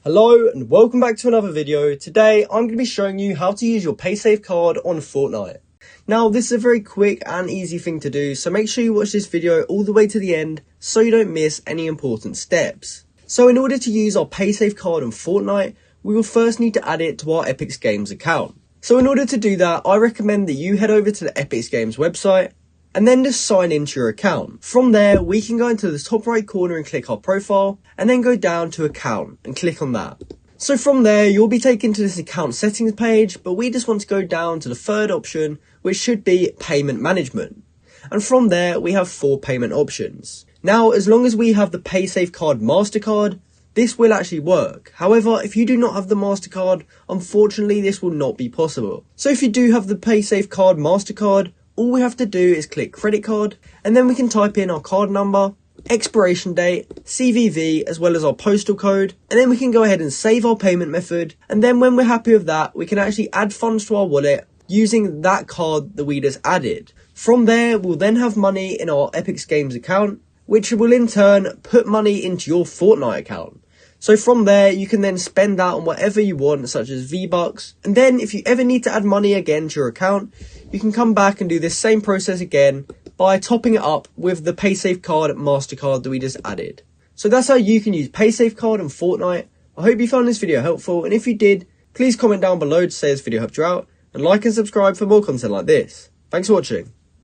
Hello and welcome back to another video. Today I'm going to be showing you how to use your Paysafecard on Fortnite. Now this is a very quick and easy thing to do, so make sure you watch this video all the way to the end so you don't miss any important steps. So in order to use our Paysafecard on Fortnite, we will first need to add it to our Epic Games account. So in order to do that, I recommend that you head over to the Epic Games website and then just sign into your account. From there, we can go into the top right corner and click our profile, and then go down to account and click on that. So from there, you'll be taken to this account settings page, but we just want to go down to the third option, which should be payment management. And from there, we have 4 payment options. Now, as long as we have the Paysafecard MasterCard, this will actually work. However, if you do not have the MasterCard, unfortunately, this will not be possible. So if you do have the Paysafecard MasterCard, all we have to do is click credit card, and then we can type in our card number, expiration date, CVV, as well as our postal code, and then we can go ahead and save our payment method. And then when we're happy with that, we can actually add funds to our wallet using that card that we just added. From there, we'll then have money in our Epic Games account, which will in turn put money into your Fortnite account. So from there, you can then spend that on whatever you want, such as V-Bucks. And then if you ever need to add money again to your account, you can come back and do this same process again by topping it up with the Paysafecard MasterCard that we just added. So that's how you can use Paysafecard on Fortnite. I hope you found this video helpful, and if you did, please comment down below to say this video helped you out, and like and subscribe for more content like this. Thanks for watching.